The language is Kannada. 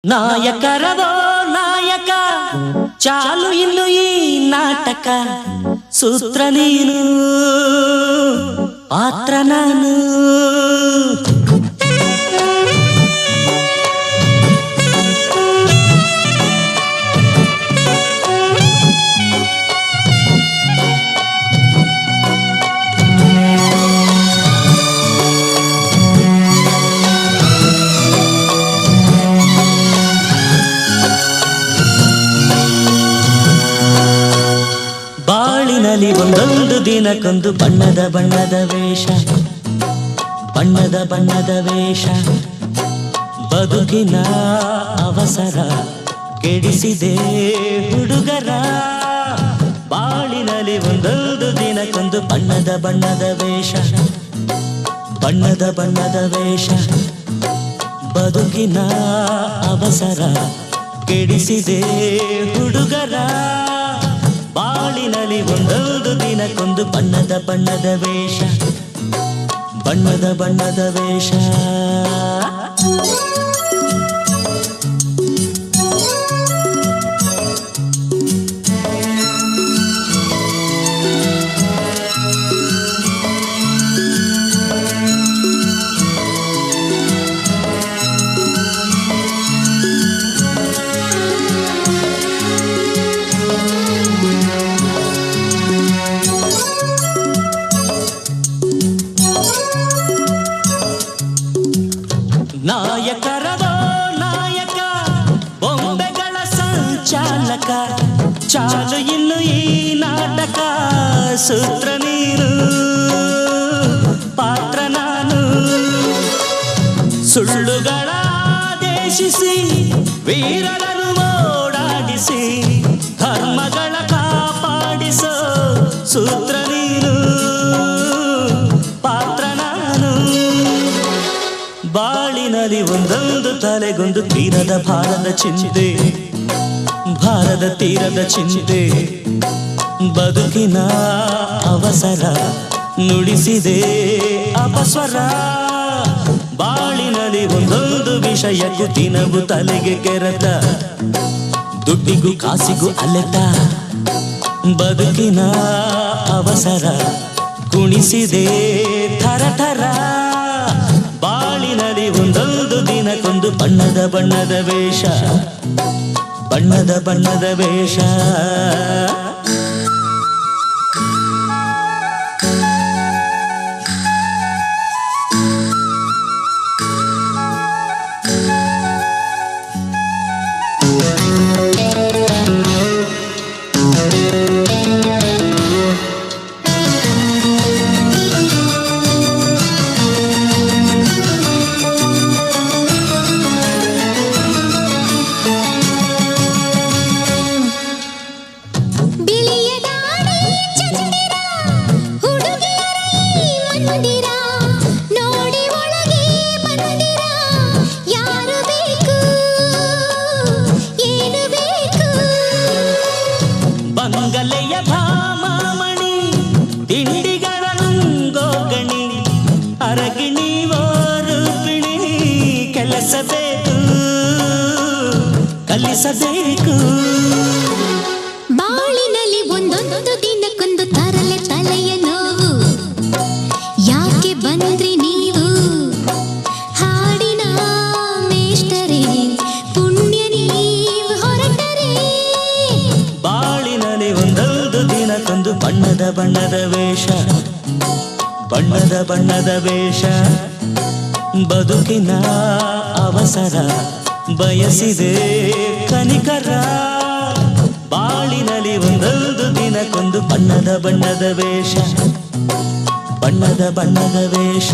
ನಾಯಕರದೋ ನಾಯಕ ಚಾಲು ಇನ್ನು ಈ ನಾಟಕ ಸೂತ್ರ ನೀನು ಪಾತ್ರ ನಾನು ಬಾಳಿನಲ್ಲಿ ಒಂದೊಂದು ದಿನಕ್ಕೊಂದು ಬಣ್ಣದ ಬಣ್ಣದ ವೇಷ ಬಣ್ಣದ ಬಣ್ಣದ ವೇಷ ಬದುಕಿನ ಅವಸರ ಕೆಡಿಸಿದೆ ಹುಡುಗರ ಬಾಳಿನಲ್ಲಿ ಒಂದೊಂದು ದಿನಕ್ಕೊಂದು ಬಣ್ಣದ ಬಣ್ಣದ ವೇಷ ಬಣ್ಣದ ಬಣ್ಣದ ವೇಷ ಬದುಕಿನ ಅವಸರ ಕೆಡಿಸಿದೆ ಹುಡುಗರ ಬಾಳಿನಲ್ಲಿ ಒಂದೊಂದು ದಿನಕ್ಕೊಂದು ಬಣ್ಣದ ಬಣ್ಣದ ವೇಷ ಬಣ್ಣದ ಬಣ್ಣದ ವೇಷ ನಾಯಕರದೋ ನಾಯಕ ಬೊಂಬೆಗಳ ಸಂಚಾಲಕ ಚಾಲು ಇನ್ನು ಈ ನಾಟಕ ಸೂತ್ರ ನೀನು ಪಾತ್ರ ನಾನು ಸುಳ್ಳುಗಳ ಆದೇಶಿಸಿ ವೀರರನ್ನು ಓಡಾಡಿಸಿ ಧರ್ಮಗಳ ಕಾಪಾಡಿಸೋ ಸೂತ್ರ ನೀನು ಪಾತ್ರ ನಾನು ಬಾಳಿನಲ್ಲಿ ಒಂದೊಂದು ತಲೆಗೊಂದು ತೀರದ ಭಾರದ ಚಿಂತೆ ಭಾರದ ತೀರದ ಚಿಂತೆ ಬದುಕಿನ ಅವಸರ ನುಡಿಸಿದೆ ಅಪಸ್ವರ ಬಾಳಿನಲ್ಲಿ ಒಂದೊಂದು ವಿಷಯಕ್ಕೂ ದಿನವೂ ತಲೆಗೆ ಕೆರೆತ ದುಡ್ಡಿಗೂ ಕಾಸಿಗೂ ಅಲೆತ ಬದುಕಿನ ಅವಸರ ಕುಣಿಸಿದೆ ಥರ ಥರ ಬಾಳಿನಲ್ಲಿ ಒಂದೊಂದು ದಿನಕ್ಕೊಂದು ಬಣ್ಣದ ಬಣ್ಣದ ವೇಷ ಬಣ್ಣದ ಬಣ್ಣದ ವೇಷ ಬಂಗಲೆಯ ಭಾಮಣಿ ತಿಂಡಿಗಳ ನುಂಗೋಗಣಿ ಅರಗಿಣಿ ರೂಪಿಣಿ ಕೆಲಸಬೇಕು ಕಲಿಸಬೇಕು ಬಾಳಿನಲ್ಲಿ ಒಂದೊಂದು ದಿನಕ್ಕೊಂದು ತರಲೆ ತಲೆಯ ನೋವು ಯಾಕೆ ಬಂದ್ರಿ ನೀವು ಹಾಡಿನ ಮೇಷ್ಟರೇ ಪುಣ್ಯ ನೀವು ಹೊರಟರೆ ಬಾಳಿನಲ್ಲಿ ಒಂದೊಂದು ದಿನಕ್ಕೊಂದು ಬಣ್ಣದ ಬಣ್ಣದ ವೇಷ ಬಣ್ಣದ ಬಣ್ಣದ ವೇಷ ಬದುಕಿನ ಅವಸರ ಬಯಸಿದೆ ಕನಿಕರ ಬಾಳಿನಲ್ಲಿ ಒಂದೊಂದು ದಿನಕ್ಕೊಂದು ಬಣ್ಣದ ಬಣ್ಣದ ವೇಷ ಬಣ್ಣದ ಬಣ್ಣದ ವೇಷ